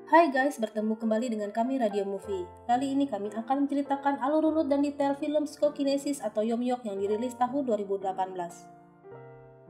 Hai guys, bertemu kembali dengan kami Radio Movie. Kali ini kami akan menceritakan alur urut dan detail film Psychokinesis atau Yomyok yang dirilis tahun 2018.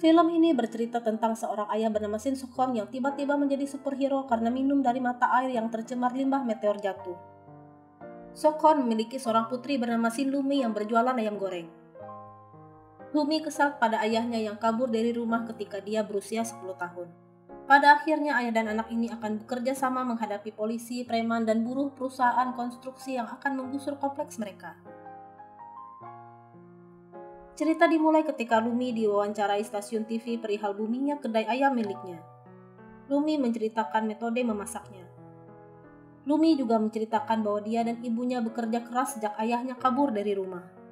Film ini bercerita tentang seorang ayah bernama Shin Suk-hong yang tiba-tiba menjadi superhero karena minum dari mata air yang tercemar limbah meteor jatuh. Suk-hong memiliki seorang putri bernama Shin Lumi yang berjualan ayam goreng. Lumi kesal pada ayahnya yang kabur dari rumah ketika dia berusia 10 tahun. Pada akhirnya ayah dan anak ini akan bekerja sama menghadapi polisi, preman, dan buruh perusahaan konstruksi yang akan menggusur kompleks mereka. Cerita dimulai ketika Lumi diwawancarai stasiun TV perihal boomingnya kedai ayam miliknya. Lumi menceritakan metode memasaknya. Lumi juga menceritakan bahwa dia dan ibunya bekerja keras sejak ayahnya kabur dari rumah.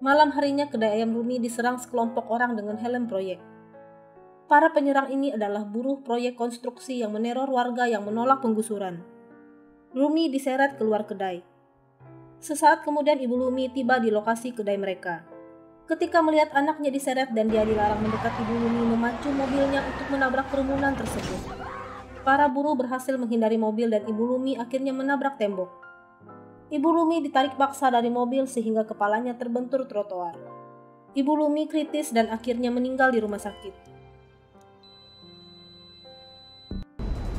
Malam harinya kedai ayam Lumi diserang sekelompok orang dengan helm proyek. Para penyerang ini adalah buruh proyek konstruksi yang meneror warga yang menolak penggusuran. Lumi diseret keluar kedai. Sesaat kemudian ibu Lumi tiba di lokasi kedai mereka. Ketika melihat anaknya diseret dan dia dilarang mendekat, ibu Lumi memacu mobilnya untuk menabrak kerumunan tersebut. Para buruh berhasil menghindari mobil dan ibu Lumi akhirnya menabrak tembok. Ibu Lumi ditarik paksa dari mobil sehingga kepalanya terbentur trotoar. Ibu Lumi kritis dan akhirnya meninggal di rumah sakit.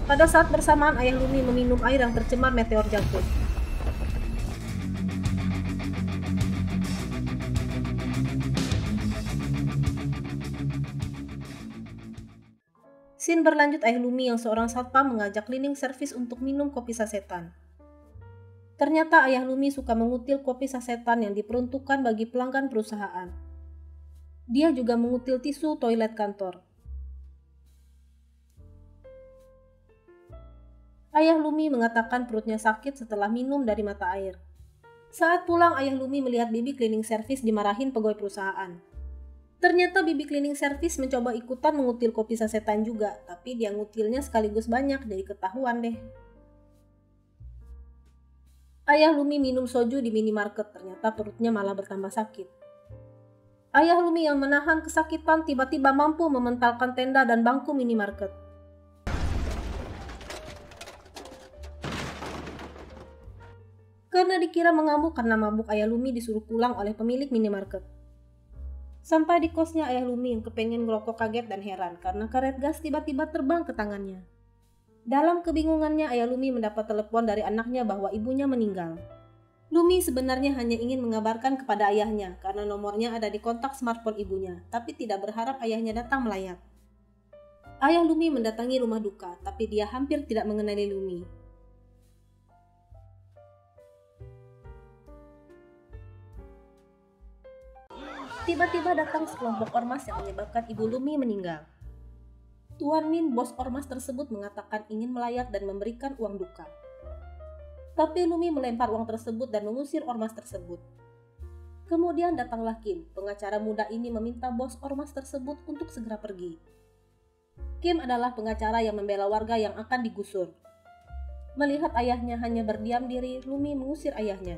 Pada saat bersamaan ayah Lumi meminum air yang tercemar meteor jatuh. Scene berlanjut ayah Lumi yang seorang satpam mengajak cleaning service untuk minum kopi sasetan. Ternyata ayah Lumi suka mengutil kopi sasetan yang diperuntukkan bagi pelanggan perusahaan. Dia juga mengutil tisu toilet kantor. Ayah Lumi mengatakan perutnya sakit setelah minum dari mata air. Saat pulang, ayah Lumi melihat bibi cleaning service dimarahin pegawai perusahaan. Ternyata bibi cleaning service mencoba ikutan mengutil kopi sasetan juga, tapi dia ngutilnya sekaligus banyak, jadi ketahuan deh. Ayah Lumi minum soju di minimarket, ternyata perutnya malah bertambah sakit. Ayah Lumi yang menahan kesakitan tiba-tiba mampu mementalkan tenda dan bangku minimarket. Karena dikira mengamuk karena mabuk, ayah Lumi disuruh pulang oleh pemilik minimarket. Sampai di kosnya, ayah Lumi yang kepengen ngerokok kaget dan heran karena karet gas tiba-tiba terbang ke tangannya. Dalam kebingungannya, ayah Lumi mendapat telepon dari anaknya bahwa ibunya meninggal. Lumi sebenarnya hanya ingin mengabarkan kepada ayahnya karena nomornya ada di kontak smartphone ibunya, tapi tidak berharap ayahnya datang melayat. Ayah Lumi mendatangi rumah duka, tapi dia hampir tidak mengenali Lumi. Tiba-tiba datang sekelompok ormas yang menyebabkan ibu Lumi meninggal. Tuan Min, bos ormas tersebut, mengatakan ingin melayat dan memberikan uang duka. Tapi Lumi melempar uang tersebut dan mengusir ormas tersebut. Kemudian datanglah Kim, pengacara muda ini meminta bos ormas tersebut untuk segera pergi. Kim adalah pengacara yang membela warga yang akan digusur. Melihat ayahnya hanya berdiam diri, Lumi mengusir ayahnya.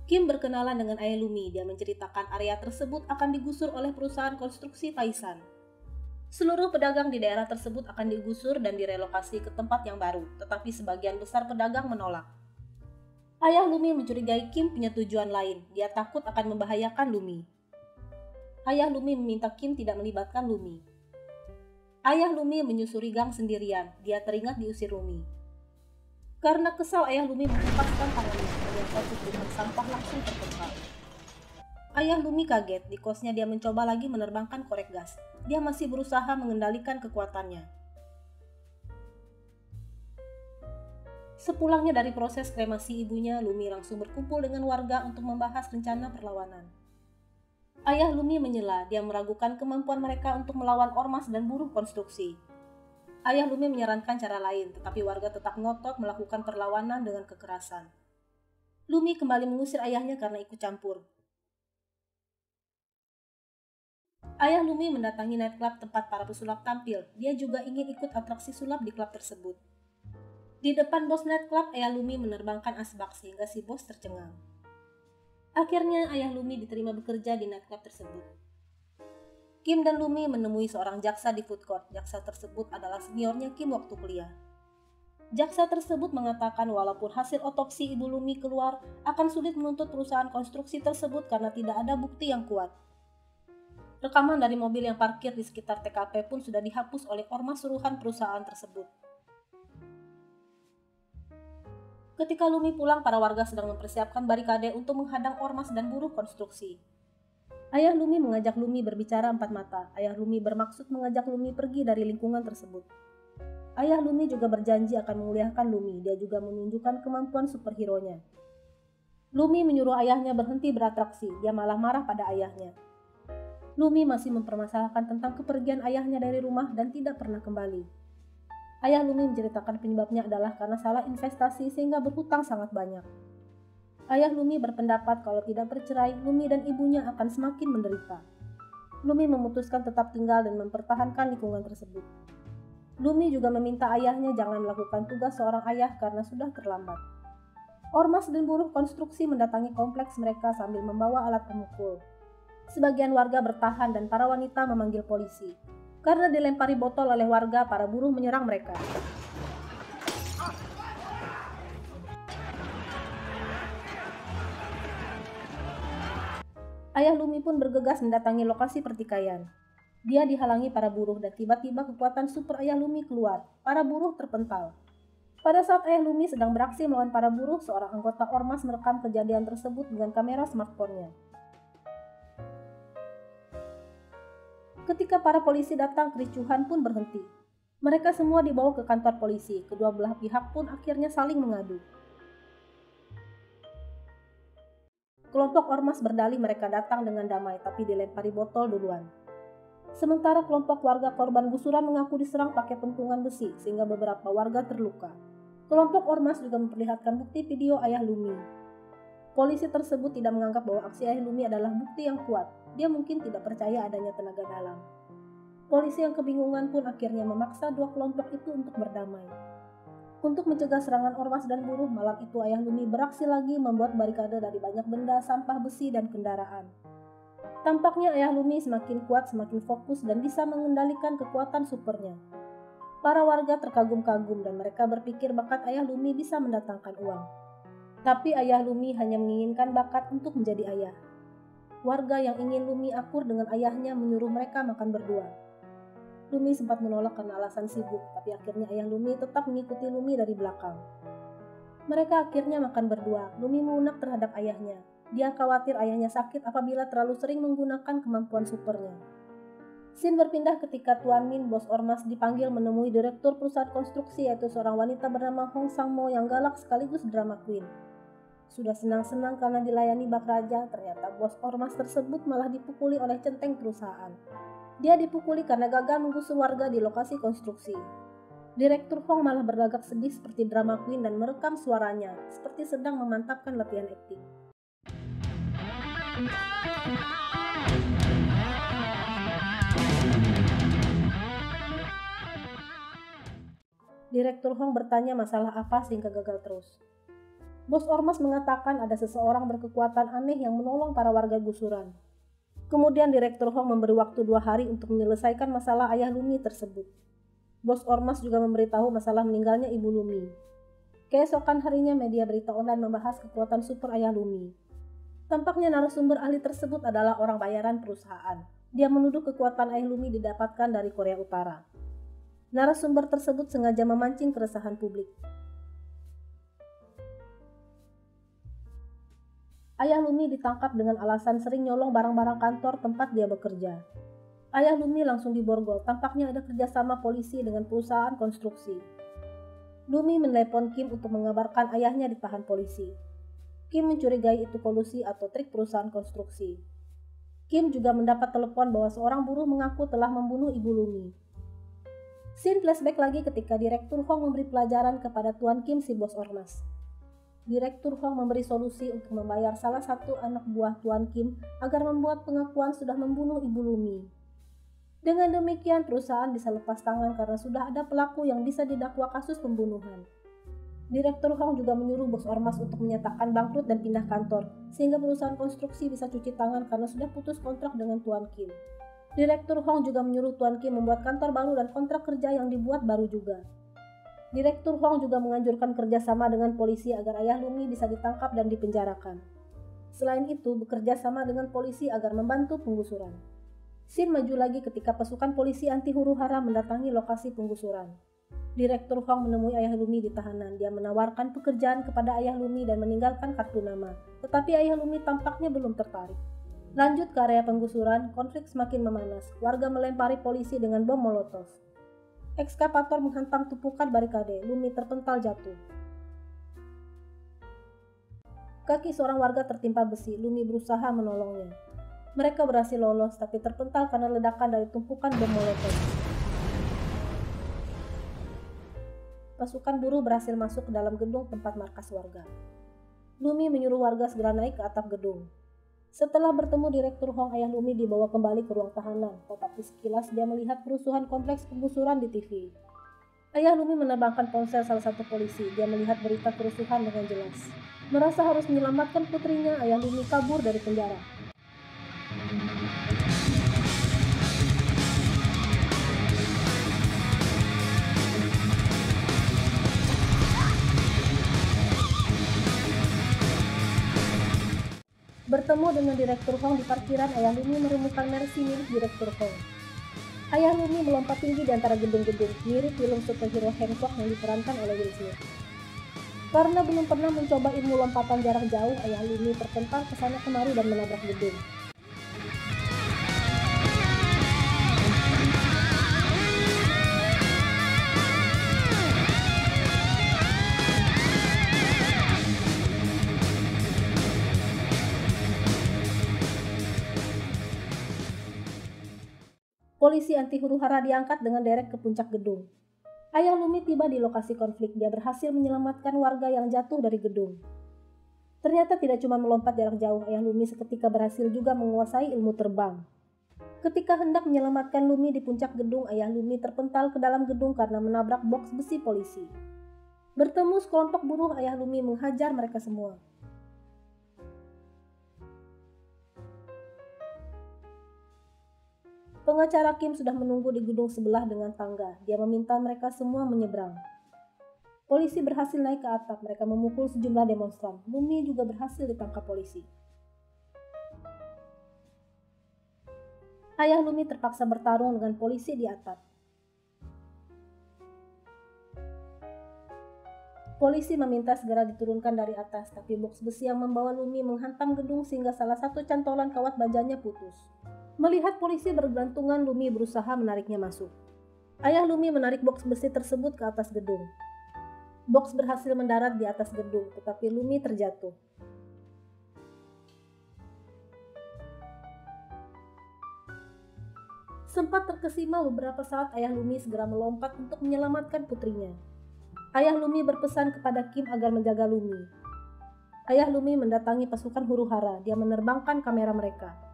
Kim berkenalan dengan ayah Lumi. Dia menceritakan area tersebut akan digusur oleh perusahaan konstruksi Taisan. Seluruh pedagang di daerah tersebut akan digusur dan direlokasi ke tempat yang baru, tetapi sebagian besar pedagang menolak. Ayah Lumi mencurigai Kim punya tujuan lain. Dia takut akan membahayakan Lumi. Ayah Lumi meminta Kim tidak melibatkan Lumi. Ayah Lumi menyusuri gang sendirian. Dia teringat diusir Lumi. Karena kesal, ayah Lumi menghempaskan tangannya, ternyata tumpukan sampah langsung terpental. Ayah Lumi kaget. Di kosnya dia mencoba lagi menerbangkan korek gas. Dia masih berusaha mengendalikan kekuatannya. Sepulangnya dari proses kremasi ibunya, Lumi langsung berkumpul dengan warga untuk membahas rencana perlawanan. Ayah Lumi menyela. Dia meragukan kemampuan mereka untuk melawan ormas dan buruh konstruksi. Ayah Lumi menyarankan cara lain, tetapi warga tetap ngotot melakukan perlawanan dengan kekerasan. Lumi kembali mengusir ayahnya karena ikut campur. Ayah Lumi mendatangi nightclub tempat para pesulap tampil. Dia juga ingin ikut atraksi sulap di klub tersebut. Di depan bos nightclub, ayah Lumi menerbangkan asbak sehingga si bos tercengang. Akhirnya ayah Lumi diterima bekerja di nightclub tersebut. Kim dan Lumi menemui seorang jaksa di food court. Jaksa tersebut adalah seniornya Kim waktu kuliah. Jaksa tersebut mengatakan walaupun hasil otopsi ibu Lumi keluar, akan sulit menuntut perusahaan konstruksi tersebut karena tidak ada bukti yang kuat. Rekaman dari mobil yang parkir di sekitar TKP pun sudah dihapus oleh ormas suruhan perusahaan tersebut. Ketika Lumi pulang, para warga sedang mempersiapkan barikade untuk menghadang ormas dan buruh konstruksi. Ayah Lumi mengajak Lumi berbicara empat mata. Ayah Lumi bermaksud mengajak Lumi pergi dari lingkungan tersebut. Ayah Lumi juga berjanji akan memuliakan Lumi. Dia juga menunjukkan kemampuan superhero-nya. Lumi menyuruh ayahnya berhenti beratraksi. Dia malah marah pada ayahnya. Lumi masih mempermasalahkan tentang kepergian ayahnya dari rumah dan tidak pernah kembali. Ayah Lumi menceritakan penyebabnya adalah karena salah investasi sehingga berhutang sangat banyak. Ayah Lumi berpendapat kalau tidak bercerai, Lumi dan ibunya akan semakin menderita. Lumi memutuskan tetap tinggal dan mempertahankan lingkungan tersebut. Lumi juga meminta ayahnya jangan melakukan tugas seorang ayah karena sudah terlambat. Ormas dan buruh konstruksi mendatangi kompleks mereka sambil membawa alat pemukul. Sebagian warga bertahan dan para wanita memanggil polisi. Karena dilempari botol oleh warga, para buruh menyerang mereka. Ayah Lumi pun bergegas mendatangi lokasi pertikaian. Dia dihalangi para buruh dan tiba-tiba kekuatan super Ayah Lumi keluar. Para buruh terpental. Pada saat Ayah Lumi sedang beraksi melawan para buruh, seorang anggota ormas merekam kejadian tersebut dengan kamera smartphone-nya. Ketika para polisi datang, kericuhan pun berhenti. Mereka semua dibawa ke kantor polisi. Kedua belah pihak pun akhirnya saling mengadu. Kelompok ormas berdalih mereka datang dengan damai, tapi dilempari botol duluan. Sementara kelompok warga korban gusuran mengaku diserang pakai pentungan besi, sehingga beberapa warga terluka. Kelompok ormas juga memperlihatkan bukti video Ayah Lumi. Polisi tersebut tidak menganggap bahwa aksi Ayah Lumi adalah bukti yang kuat. Dia mungkin tidak percaya adanya tenaga dalam. Polisi yang kebingungan pun akhirnya memaksa dua kelompok itu untuk berdamai. Untuk mencegah serangan ormas dan buruh, malam itu Ayah Lumi beraksi lagi membuat barikade dari banyak benda, sampah besi, dan kendaraan. Tampaknya Ayah Lumi semakin kuat, semakin fokus, dan bisa mengendalikan kekuatan supernya. Para warga terkagum-kagum dan mereka berpikir bakat Ayah Lumi bisa mendatangkan uang. Tapi Ayah Lumi hanya menginginkan bakat untuk menjadi ayah. Warga yang ingin Lumi akur dengan ayahnya menyuruh mereka makan berdua. Lumi sempat menolak karena alasan sibuk, tapi akhirnya Ayah Lumi tetap mengikuti Lumi dari belakang. Mereka akhirnya makan berdua. Lumi melunak terhadap ayahnya. Dia khawatir ayahnya sakit apabila terlalu sering menggunakan kemampuan supernya. Scene berpindah ketika Tuan Min, bos ormas, dipanggil menemui direktur perusahaan konstruksi, yaitu seorang wanita bernama Hong Sang-mo yang galak sekaligus drama queen. Sudah senang-senang karena dilayani bak raja, ternyata bos ormas tersebut malah dipukuli oleh centeng perusahaan. Dia dipukuli karena gagal menggusur warga di lokasi konstruksi. Direktur Hong malah berlagak sedih seperti drama queen dan merekam suaranya, seperti sedang memantapkan latihan akting. Direktur Hong bertanya masalah apa sehingga gagal terus. Bos ormas mengatakan ada seseorang berkekuatan aneh yang menolong para warga gusuran. Kemudian Direktur Hong memberi waktu 2 hari untuk menyelesaikan masalah Ayah Lumi tersebut. Bos ormas juga memberitahu masalah meninggalnya Ibu Lumi. Keesokan harinya media berita online membahas kekuatan super Ayah Lumi. Tampaknya narasumber ahli tersebut adalah orang bayaran perusahaan. Dia menuduh kekuatan Ayah Lumi didapatkan dari Korea Utara. Narasumber tersebut sengaja memancing keresahan publik. Ayah Lumi ditangkap dengan alasan sering nyolong barang-barang kantor tempat dia bekerja. Ayah Lumi langsung diborgol, tampaknya ada kerjasama polisi dengan perusahaan konstruksi. Lumi menelepon Kim untuk mengabarkan ayahnya ditahan polisi. Kim mencurigai itu kolusi atau trik perusahaan konstruksi. Kim juga mendapat telepon bahwa seorang buruh mengaku telah membunuh Ibu Lumi. Scene flashback lagi ketika Direktur Hong memberi pelajaran kepada Tuan Kim si bos ormas. Direktur Hong memberi solusi untuk membayar salah satu anak buah Tuan Kim agar membuat pengakuan sudah membunuh Ibu Lumi. Dengan demikian perusahaan bisa lepas tangan karena sudah ada pelaku yang bisa didakwa kasus pembunuhan. Direktur Hong juga menyuruh bos ormas untuk menyatakan bangkrut dan pindah kantor, sehingga perusahaan konstruksi bisa cuci tangan karena sudah putus kontrak dengan Tuan Kim. Direktur Hong juga menyuruh Tuan Kim membuat kantor baru dan kontrak kerja yang dibuat baru juga. Direktur Hong juga menganjurkan kerjasama dengan polisi agar ayah Lumi bisa ditangkap dan dipenjarakan. Selain itu, bekerja sama dengan polisi agar membantu penggusuran. Scene maju lagi ketika pasukan polisi anti huru-hara mendatangi lokasi penggusuran. Direktur Hong menemui ayah Lumi di tahanan. Dia menawarkan pekerjaan kepada ayah Lumi dan meninggalkan kartu nama. Tetapi ayah Lumi tampaknya belum tertarik. Lanjut ke area penggusuran, konflik semakin memanas. Warga melempari polisi dengan bom molotov. Ekskavator menghantam tumpukan barikade. Lumi terpental jatuh. Kaki seorang warga tertimpa besi. Lumi berusaha menolongnya. Mereka berhasil lolos, tapi terpental karena ledakan dari tumpukan bom molotov. Pasukan buruh berhasil masuk ke dalam gedung tempat markas warga. Lumi menyuruh warga segera naik ke atap gedung. Setelah bertemu Direktur Hong, ayah Lumi dibawa kembali ke ruang tahanan, tetapi sekilas dia melihat kerusuhan kompleks penggusuran di TV. Ayah Lumi menerbangkan ponsel salah satu polisi. Dia melihat berita kerusuhan dengan jelas. Merasa harus menyelamatkan putrinya, ayah Lumi kabur dari penjara. Bertemu dengan Direktur Hong di parkiran, ayah Lumi menemukan Mercy milik Direktur Hong. Ayah Lumi melompat tinggi di antara gedung-gedung, mirip film superhero Hancock yang diperankan oleh Will Smith. Karena belum pernah mencoba ilmu lompatan jarak jauh, ayah Lumi terpental ke sana kemari dan menabrak gedung. Polisi anti huru-hara diangkat dengan derek ke puncak gedung. Ayah Lumi tiba di lokasi konflik. Dia berhasil menyelamatkan warga yang jatuh dari gedung. Ternyata tidak cuma melompat jarak jauh, ayah Lumi seketika berhasil juga menguasai ilmu terbang. Ketika hendak menyelamatkan Lumi di puncak gedung, ayah Lumi terpental ke dalam gedung karena menabrak boks besi polisi. Bertemu sekelompok buruh, ayah Lumi menghajar mereka semua. Pengacara Kim sudah menunggu di gedung sebelah dengan tangga. Dia meminta mereka semua menyeberang. Polisi berhasil naik ke atap. Mereka memukul sejumlah demonstran. Lumi juga berhasil ditangkap polisi. Ayah Lumi terpaksa bertarung dengan polisi di atap. Polisi meminta segera diturunkan dari atas, tapi boks besi yang membawa Lumi menghantam gedung sehingga salah satu cantolan kawat bajanya putus. Melihat polisi bergelantungan, Lumi berusaha menariknya masuk. Ayah Lumi menarik boks besi tersebut ke atas gedung. Boks berhasil mendarat di atas gedung, tetapi Lumi terjatuh. Sempat terkesima beberapa saat, ayah Lumi segera melompat untuk menyelamatkan putrinya. Ayah Lumi berpesan kepada Kim agar menjaga Lumi. Ayah Lumi mendatangi pasukan huru-hara. Dia menerbangkan kamera mereka.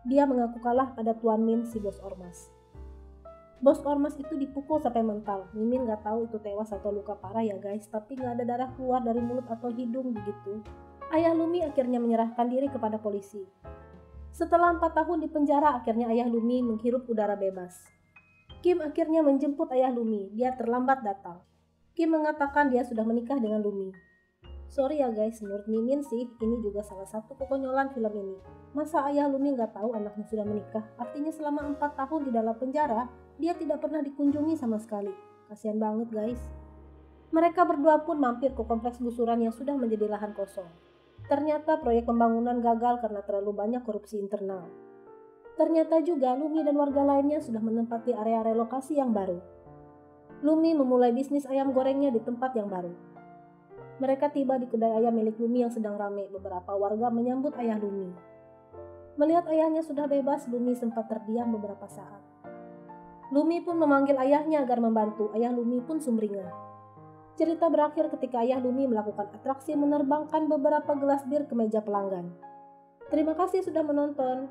Dia mengaku kalah pada Tuan Min, si bos ormas. Bos ormas itu dipukul sampai mental. Mimin gak tahu itu tewas atau luka parah ya guys, tapi gak ada darah keluar dari mulut atau hidung begitu. Ayah Lumi akhirnya menyerahkan diri kepada polisi. Setelah 4 tahun di penjara, akhirnya ayah Lumi menghirup udara bebas. Kim akhirnya menjemput ayah Lumi. Dia terlambat datang. Kim mengatakan dia sudah menikah dengan Lumi. Sorry ya guys, menurut Mimin sih, ini juga salah satu kekonyolan film ini. Masa ayah Lumi nggak tahu anaknya sudah menikah? Artinya selama 4 tahun di dalam penjara, dia tidak pernah dikunjungi sama sekali. Kasian banget guys. Mereka berdua pun mampir ke kompleks gusuran yang sudah menjadi lahan kosong. Ternyata proyek pembangunan gagal karena terlalu banyak korupsi internal. Ternyata juga Lumi dan warga lainnya sudah menempati area relokasi yang baru. Lumi memulai bisnis ayam gorengnya di tempat yang baru. Mereka tiba di kedai ayam milik Lumi yang sedang ramai. Beberapa warga menyambut ayah Lumi. Melihat ayahnya sudah bebas, Lumi sempat terdiam beberapa saat. Lumi pun memanggil ayahnya agar membantu. Ayah Lumi pun sumringah. Cerita berakhir ketika ayah Lumi melakukan atraksi menerbangkan beberapa gelas bir ke meja pelanggan. Terima kasih sudah menonton.